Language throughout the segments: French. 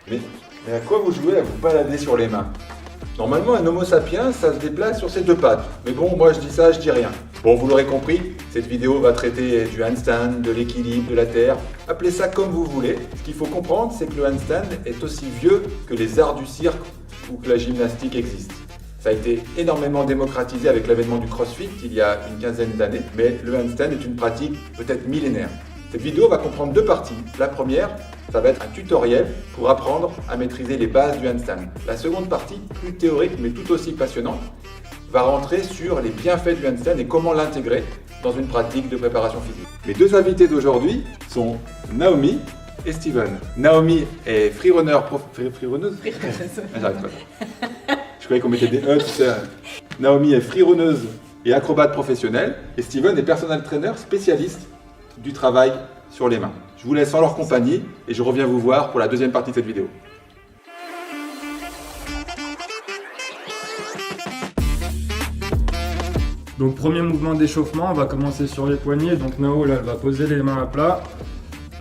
Mais à quoi vous jouez à vous balader sur les mains? Normalement, un Homo sapiens, ça se déplace sur ses deux pattes. Mais bon, moi je dis ça, je dis rien. Bon, vous l'aurez compris, cette vidéo va traiter du handstand, de l'équilibre, de la terre. Appelez ça comme vous voulez. Ce qu'il faut comprendre, c'est que le handstand est aussi vieux que les arts du cirque ou que la gymnastique existe. Ça a été énormément démocratisé avec l'avènement du CrossFit il y a une quinzaine d'années, mais le handstand est une pratique peut-être millénaire. Cette vidéo va comprendre deux parties. La première, ça va être un tutoriel pour apprendre à maîtriser les bases du handstand. La seconde partie, plus théorique mais tout aussi passionnante, va rentrer sur les bienfaits du handstand et comment l'intégrer dans une pratique de préparation physique. Mes deux invités d'aujourd'hui sont Naomi et Steven. Naomi est freerunner freerunneuse. Ah, j'arrive pas. Je croyais qu'on mettait des E, tout ça. Naomi est freerunneuse et acrobate professionnelle et Steven est personal trainer spécialiste du travail sur les mains. Je vous laisse en leur compagnie et je reviens vous voir pour la deuxième partie de cette vidéo. Donc premier mouvement d'échauffement, on va commencer sur les poignets. Donc Nao là, elle va poser les mains à plat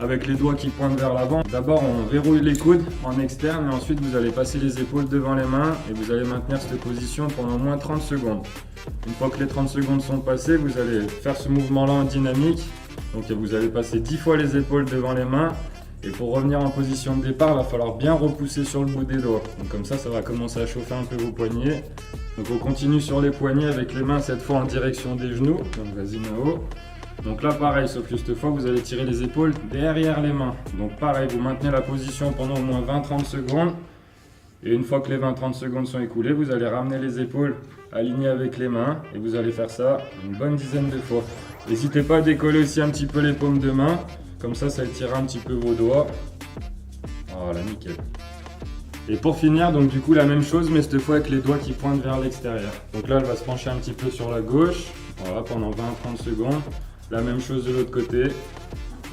avec les doigts qui pointent vers l'avant. D'abord on verrouille les coudes en externe et ensuite vous allez passer les épaules devant les mains et vous allez maintenir cette position pendant au moins 30 secondes. Une fois que les 30 secondes sont passées, vous allez faire ce mouvement là en dynamique. Donc vous allez passer 10 fois les épaules devant les mains. Et pour revenir en position de départ, il va falloir bien repousser sur le bout des doigts. Donc comme ça va commencer à chauffer un peu vos poignets. Donc on continue sur les poignets avec les mains cette fois en direction des genoux. Donc vas-y Nao. Donc là pareil, sauf que cette fois vous allez tirer les épaules derrière les mains. Donc pareil, vous maintenez la position pendant au moins 20-30 secondes. Et une fois que les 20-30 secondes sont écoulées, vous allez ramener les épaules alignées avec les mains. Et vous allez faire ça une bonne dizaine de fois. N'hésitez pas à décoller aussi un petit peu les paumes de main. Comme ça étirera un petit peu vos doigts. Voilà, nickel. Et pour finir, donc du coup la même chose, mais cette fois avec les doigts qui pointent vers l'extérieur. Donc là, elle va se pencher un petit peu sur la gauche. Voilà, pendant 20-30 secondes. La même chose de l'autre côté.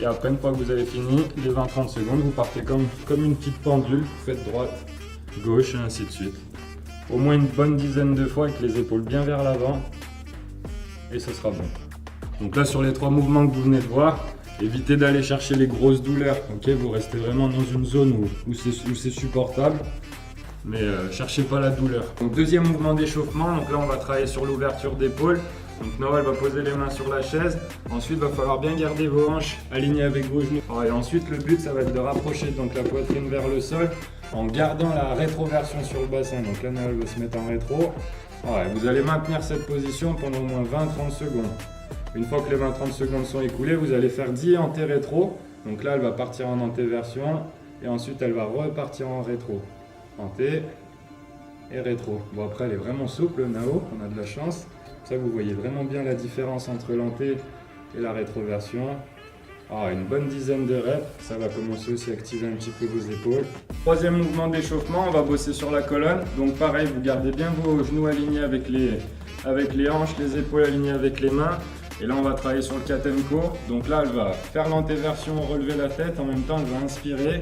Et après, une fois que vous avez fini, les 20-30 secondes, vous partez comme une petite pendule. Vous faites droite, gauche et ainsi de suite. Au moins une bonne dizaine de fois avec les épaules bien vers l'avant. Et ce sera bon. Donc là, sur les trois mouvements que vous venez de voir, évitez d'aller chercher les grosses douleurs, ok? Vous restez vraiment dans une zone où c'est supportable, mais cherchez pas la douleur. Donc deuxième mouvement d'échauffement, donc là on va travailler sur l'ouverture d'épaule. Donc Noël va poser les mains sur la chaise, ensuite il va falloir bien garder vos hanches alignées avec vos genoux. Et ensuite le but ça va être de rapprocher donc la poitrine vers le sol en gardant la rétroversion sur le bassin. Donc là Noël va se mettre en rétro. Vous allez maintenir cette position pendant au moins 20-30 secondes. Une fois que les 20-30 secondes sont écoulées, vous allez faire 10 anté-rétro. Donc là, elle va partir en antéversion et ensuite elle va repartir en rétro. Anté et rétro. Bon, après, elle est vraiment souple, Nao, on a de la chance. Ça, vous voyez vraiment bien la différence entre l'anté et la rétroversion. Une bonne dizaine de reps. Ça va commencer aussi à activer un petit peu vos épaules. Troisième mouvement d'échauffement, on va bosser sur la colonne. Donc pareil, vous gardez bien vos genoux alignés avec les hanches, les épaules alignées avec les mains. Et là, on va travailler sur le Katenko. Donc là, elle va faire l'antéversion, relever la tête. En même temps, elle va inspirer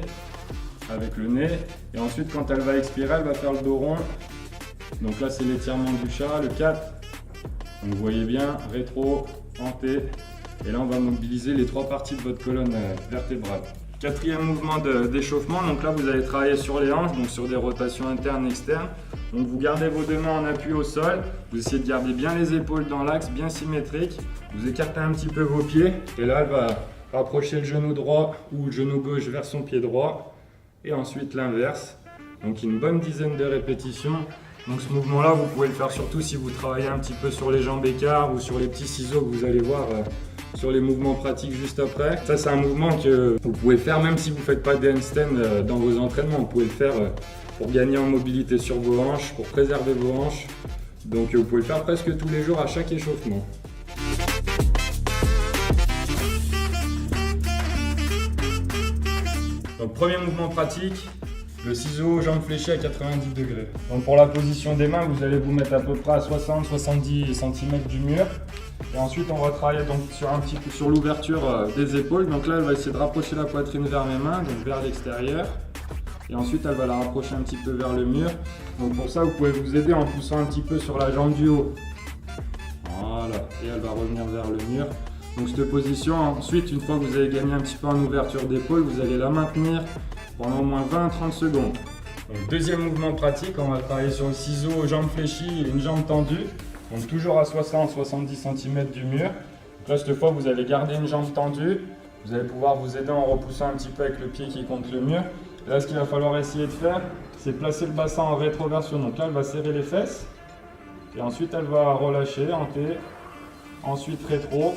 avec le nez. Et ensuite, quand elle va expirer, elle va faire le dos rond. Donc là, c'est l'étirement du chat, le 4. Donc vous voyez bien, rétro, anté. Et là, on va mobiliser les trois parties de votre colonne vertébrale. Quatrième mouvement d'échauffement. Donc là, vous allez travailler sur les hanches, donc sur des rotations internes et externes. Donc vous gardez vos deux mains en appui au sol. Vous essayez de garder bien les épaules dans l'axe, bien symétrique. Vous écartez un petit peu vos pieds. Et là, elle va rapprocher le genou droit ou le genou gauche vers son pied droit. Et ensuite l'inverse. Donc une bonne dizaine de répétitions. Donc ce mouvement-là, vous pouvez le faire surtout si vous travaillez un petit peu sur les jambes écarts ou sur les petits ciseaux que vous allez voir sur les mouvements pratiques juste après. Ça, c'est un mouvement que vous pouvez faire même si vous ne faites pas de handstand dans vos entraînements. Vous pouvez le faire pour gagner en mobilité sur vos hanches, pour préserver vos hanches. Donc vous pouvez le faire presque tous les jours à chaque échauffement. Donc premier mouvement pratique, le ciseau jambe fléchée à 90 degrés. Donc pour la position des mains, vous allez vous mettre à peu près à 60-70 cm du mur. Et ensuite on va travailler donc sur l'ouverture des épaules. Donc là elle va essayer de rapprocher la poitrine vers mes mains, donc vers l'extérieur. Et ensuite elle va la rapprocher un petit peu vers le mur. Donc pour ça vous pouvez vous aider en poussant un petit peu sur la jambe du haut. Voilà, et elle va revenir vers le mur. Donc cette position, ensuite une fois que vous avez gagné un petit peu en ouverture d'épaule, vous allez la maintenir pendant au moins 20 à 30 secondes. Donc, deuxième mouvement pratique, on va travailler sur le ciseau, jambes fléchies et une jambe tendue. Donc toujours à 60-70 cm du mur. Donc là, cette fois, vous allez garder une jambe tendue. Vous allez pouvoir vous aider en repoussant un petit peu avec le pied qui est contre le mur. Et là, ce qu'il va falloir essayer de faire, c'est placer le bassin en rétroversion. Donc là, elle va serrer les fesses. Et ensuite, elle va relâcher en T. Ensuite, rétro.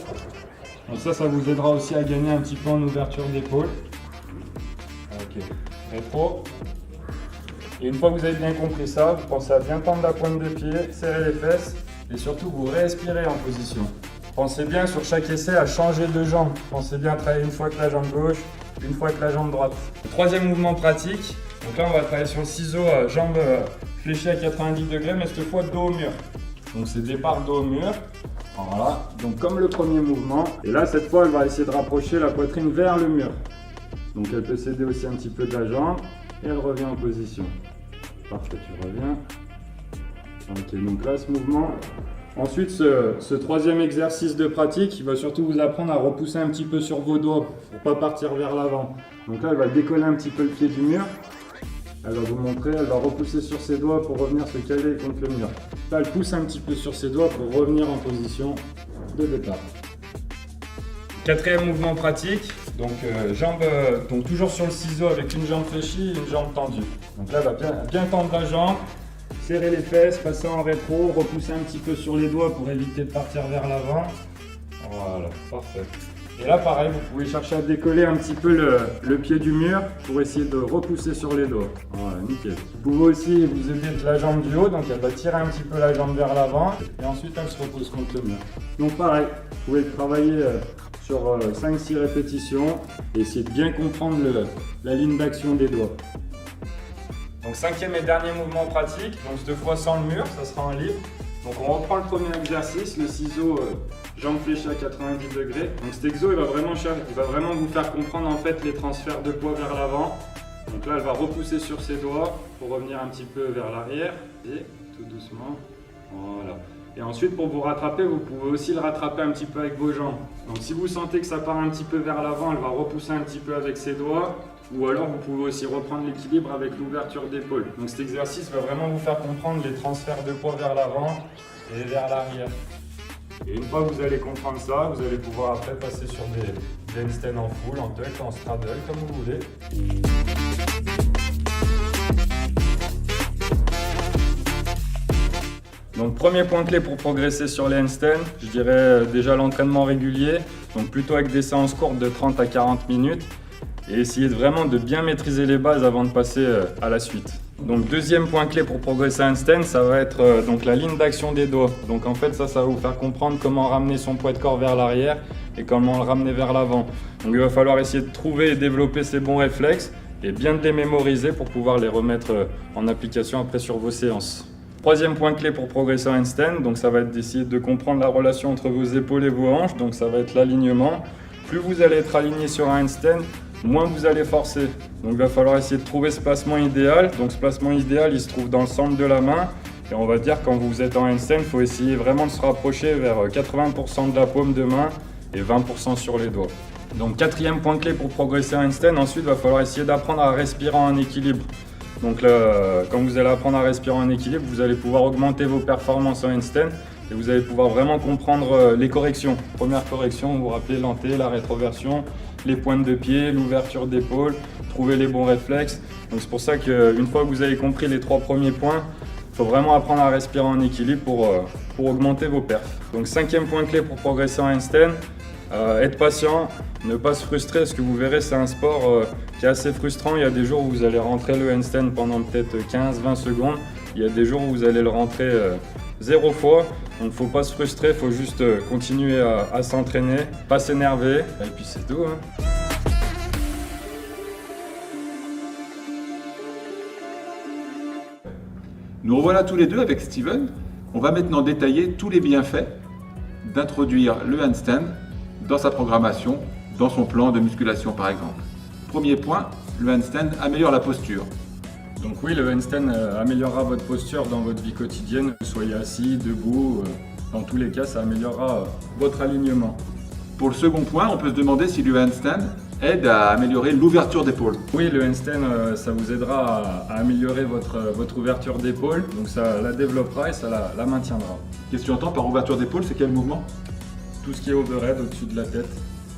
Donc ça vous aidera aussi à gagner un petit peu en ouverture d'épaule. Ok, rétro. Et une fois que vous avez bien compris ça, vous pensez à bien tendre la pointe de pied, serrer les fesses et surtout vous respirez en position. Pensez bien sur chaque essai à changer de jambe. Pensez bien à travailler une fois avec la jambe gauche, une fois avec la jambe droite. Troisième mouvement pratique. Donc là, on va travailler sur le ciseau, jambe fléchie à 90 degrés, mais cette fois dos au mur. Donc c'est départ dos au mur. Voilà, donc comme le premier mouvement. Et là, cette fois, elle va essayer de rapprocher la poitrine vers le mur. Donc elle peut s'aider aussi un petit peu de la jambe et elle revient en position. Parfait, tu reviens. Ok, donc là, ce mouvement. Ensuite, ce troisième exercice de pratique, il va surtout vous apprendre à repousser un petit peu sur vos doigts pour ne pas partir vers l'avant. Donc là, elle va décoller un petit peu le pied du mur. Elle va vous montrer, elle va repousser sur ses doigts pour revenir se caler contre le mur. Là, elle pousse un petit peu sur ses doigts pour revenir en position de départ. Quatrième mouvement pratique, donc, donc toujours sur le ciseau avec une jambe fléchie et une jambe tendue. Donc là, elle va bien tendre la jambe, serrer les fesses, passer en rétro, repousser un petit peu sur les doigts pour éviter de partir vers l'avant. Voilà, parfait. Et là, pareil, vous pouvez chercher à décoller un petit peu le pied du mur pour essayer de repousser sur les doigts. Voilà, nickel. Vous pouvez aussi vous aider de la jambe du haut, donc elle va tirer un petit peu la jambe vers l'avant et ensuite elle se repose contre le mur. Donc pareil, vous pouvez travailler sur 5-6 répétitions et essayer de bien comprendre la ligne d'action des doigts. Donc cinquième et dernier mouvement pratique, donc cette fois sans le mur, ça sera en libre. Donc on reprend le premier exercice, le ciseau jambe fléchie à 90 degrés. Donc cet exo il va vraiment vous faire comprendre en fait les transferts de poids vers l'avant. Donc là elle va repousser sur ses doigts pour revenir un petit peu vers l'arrière et tout doucement, voilà. Et ensuite pour vous rattraper, vous pouvez aussi le rattraper un petit peu avec vos jambes. Donc si vous sentez que ça part un petit peu vers l'avant, elle va repousser un petit peu avec ses doigts. Ou alors vous pouvez aussi reprendre l'équilibre avec l'ouverture d'épaule. Donc cet exercice va vraiment vous faire comprendre les transferts de poids vers l'avant et vers l'arrière. Et une fois que vous allez comprendre ça, vous allez pouvoir après passer sur des handstands en full, en tuck, en straddle, comme vous voulez. Donc premier point clé pour progresser sur les handstands, je dirais déjà l'entraînement régulier, donc plutôt avec des séances courtes de 30 à 40 minutes. Et essayer vraiment de bien maîtriser les bases avant de passer à la suite. Donc deuxième point clé pour progresser à handstand, ça va être donc la ligne d'action des doigts. Donc en fait ça va vous faire comprendre comment ramener son poids de corps vers l'arrière et comment le ramener vers l'avant. Donc il va falloir essayer de trouver et développer ces bons réflexes et bien de les mémoriser pour pouvoir les remettre en application après sur vos séances. Troisième point clé pour progresser en handstand, donc ça va être d'essayer de comprendre la relation entre vos épaules et vos hanches, donc ça va être l'alignement. Plus vous allez être aligné sur un handstand, moins vous allez forcer. Donc il va falloir essayer de trouver ce placement idéal. Donc ce placement idéal, il se trouve dans le centre de la main. Et on va dire quand vous êtes en handstand, il faut essayer vraiment de se rapprocher vers 80% de la paume de main et 20% sur les doigts. Donc quatrième point clé pour progresser en handstand, ensuite il va falloir essayer d'apprendre à respirer en équilibre. Donc là, quand vous allez apprendre à respirer en équilibre, vous allez pouvoir augmenter vos performances en handstand et vous allez pouvoir vraiment comprendre les corrections. Première correction, vous vous rappelez l'anté, la rétroversion, les pointes de pied, l'ouverture d'épaule, trouver les bons réflexes. Donc c'est pour ça qu'une fois que vous avez compris les 3 premiers points, il faut vraiment apprendre à respirer en équilibre pour augmenter vos perfs. Donc cinquième point clé pour progresser en handstand, être patient, ne pas se frustrer parce que vous verrez c'est un sport qui est assez frustrant. Il y a des jours où vous allez rentrer le handstand pendant peut-être 15-20 secondes. Il y a des jours où vous allez le rentrer 0 fois. Donc il ne faut pas se frustrer, il faut juste continuer à s'entraîner, pas s'énerver et puis c'est tout. Nous revoilà tous les deux avec Steven. On va maintenant détailler tous les bienfaits d'introduire le handstand dans sa programmation, dans son plan de musculation par exemple. Premier point, le handstand améliore la posture. Donc oui, le handstand améliorera votre posture dans votre vie quotidienne, que vous soyez assis, debout, dans tous les cas ça améliorera votre alignement. Pour le second point, on peut se demander si le handstand aide à améliorer l'ouverture d'épaule. Oui, le handstand, ça vous aidera à améliorer votre ouverture d'épaule, donc ça la développera et ça la maintiendra. Qu'est-ce que tu entends par ouverture d'épaule? C'est quel mouvement? Tout ce qui est overhead au-dessus de la tête.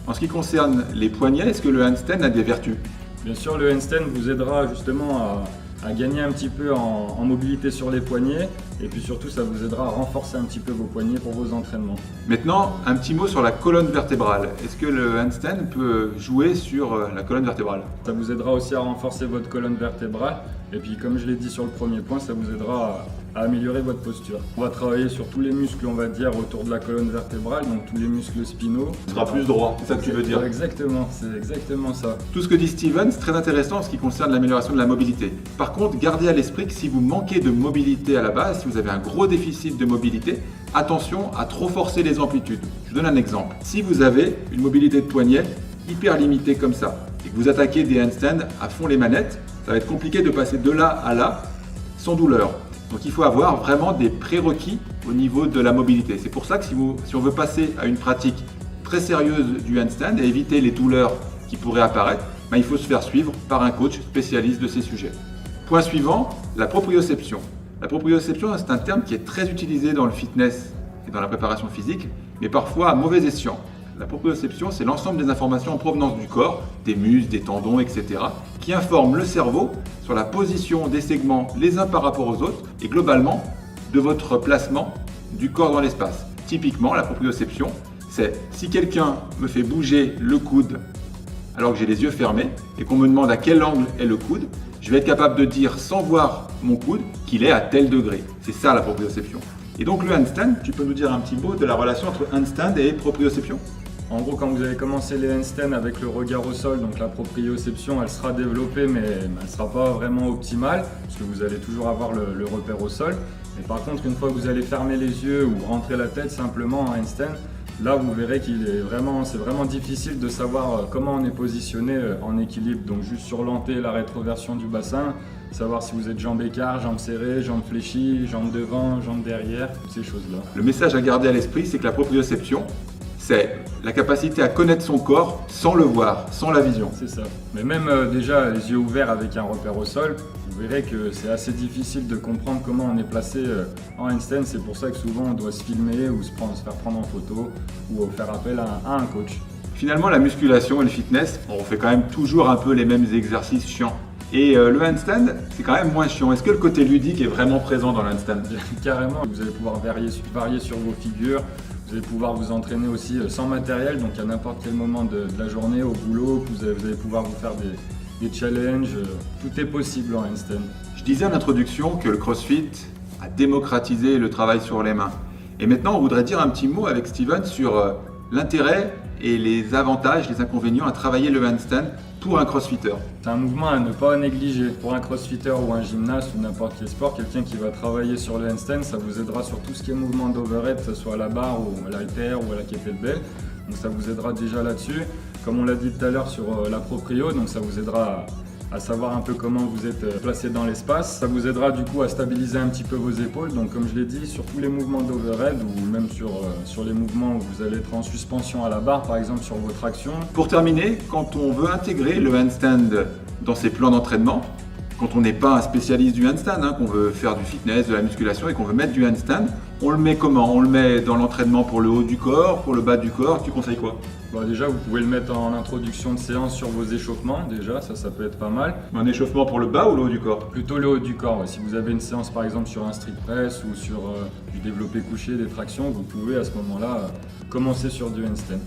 En ce qui concerne les poignets, est-ce que le handstand a des vertus? Bien sûr, le handstand vous aidera justement à gagner un petit peu en mobilité sur les poignets et puis surtout ça vous aidera à renforcer un petit peu vos poignets pour vos entraînements. Maintenant, un petit mot sur la colonne vertébrale. Est-ce que le handstand peut jouer sur la colonne vertébrale? Ça vous aidera aussi à renforcer votre colonne vertébrale et puis comme je l'ai dit sur le premier point, ça vous aidera à améliorer votre posture. On va travailler sur tous les muscles, on va dire, autour de la colonne vertébrale, donc tous les muscles spinaux. Ce sera plus droit, c'est ça que tu veux dire? Exactement, c'est exactement ça. Tout ce que dit Steven, c'est très intéressant en ce qui concerne l'amélioration de la mobilité. Par contre, gardez à l'esprit que si vous manquez de mobilité à la base, si vous avez un gros déficit de mobilité, attention à trop forcer les amplitudes. Je vous donne un exemple. Si vous avez une mobilité de poignet hyper limitée comme ça, et que vous attaquez des handstands à fond les manettes, ça va être compliqué de passer de là à là sans douleur. Donc il faut avoir vraiment des prérequis au niveau de la mobilité. C'est pour ça que si on veut passer à une pratique très sérieuse du handstand et éviter les douleurs qui pourraient apparaître, il faut se faire suivre par un coach spécialiste de ces sujets. Point suivant, la proprioception. La proprioception, c'est un terme qui est très utilisé dans le fitness et dans la préparation physique, mais parfois à mauvais escient. La proprioception, c'est l'ensemble des informations en provenance du corps, des muscles, des tendons, etc., qui informent le cerveau sur la position des segments les uns par rapport aux autres et globalement de votre placement du corps dans l'espace. Typiquement, la proprioception, c'est si quelqu'un me fait bouger le coude alors que j'ai les yeux fermés et qu'on me demande à quel angle est le coude, je vais être capable de dire sans voir mon coude qu'il est à tel degré. C'est ça la proprioception. Et donc le handstand, tu peux nous dire un petit mot de la relation entre handstand et proprioception? En gros, quand vous allez commencer les handstands avec le regard au sol, donc la proprioception, elle sera développée, mais elle ne sera pas vraiment optimale, parce que vous allez toujours avoir le repère au sol. Mais par contre, une fois que vous allez fermer les yeux ou rentrer la tête simplement en handstand, là vous verrez c'est vraiment difficile de savoir comment on est positionné en équilibre. Donc juste sur l'anté, la rétroversion du bassin, savoir si vous êtes jambes écart, jambes serrées, jambes fléchies, jambes devant, jambes derrière, toutes ces choses-là. Le message à garder à l'esprit, c'est que la proprioception, c'est la capacité à connaître son corps sans le voir, sans la vision. C'est ça. Mais même déjà les yeux ouverts avec un repère au sol, vous verrez que c'est assez difficile de comprendre comment on est placé en handstand. C'est pour ça que souvent on doit se filmer ou se faire prendre en photo ou faire appel à un coach. Finalement, la musculation et le fitness, on fait quand même toujours un peu les mêmes exercices chiants. Et le handstand, c'est quand même moins chiant. Est-ce que le côté ludique est vraiment présent dans le handstand? Carrément, vous allez pouvoir varier sur vos figures. Vous allez pouvoir vous entraîner aussi sans matériel, donc à n'importe quel moment de la journée, au boulot, vous allez pouvoir vous faire des challenges, tout est possible en handstand. Je disais en introduction que le CrossFit a démocratisé le travail sur les mains. Et maintenant, on voudrait dire un petit mot avec Steven sur l'intérêt et les avantages, les inconvénients à travailler le handstand pour un crossfitter. C'est un mouvement à ne pas négliger. Pour un crossfitter ou un gymnaste ou n'importe quel sport, quelqu'un qui va travailler sur le handstand, ça vous aidera sur tout ce qui est mouvement d'overhead, que ce soit à la barre ou à l'halter ou à la kettlebell. Donc ça vous aidera déjà là-dessus. Comme on l'a dit tout à l'heure sur la proprio, donc ça vous aidera à savoir un peu comment vous êtes placé dans l'espace. Ça vous aidera du coup à stabiliser un petit peu vos épaules. Donc comme je l'ai dit, sur tous les mouvements d'overhead ou même sur les mouvements où vous allez être en suspension à la barre, par exemple sur vos tractions. Pour terminer, quand on veut intégrer le handstand dans ses plans d'entraînement, quand on n'est pas un spécialiste du handstand, qu'on veut faire du fitness, de la musculation et qu'on veut mettre du handstand, on le met comment? On le met dans l'entraînement pour le haut du corps, pour le bas du corps? Tu conseilles quoi? Déjà, vous pouvez le mettre en introduction de séance sur vos échauffements, déjà, ça peut être pas mal. Un échauffement pour le bas ou le haut du corps? Plutôt le haut du corps, ouais. Si vous avez une séance par exemple sur un street press ou sur du développé couché, des tractions, vous pouvez à ce moment-là commencer sur du handstand.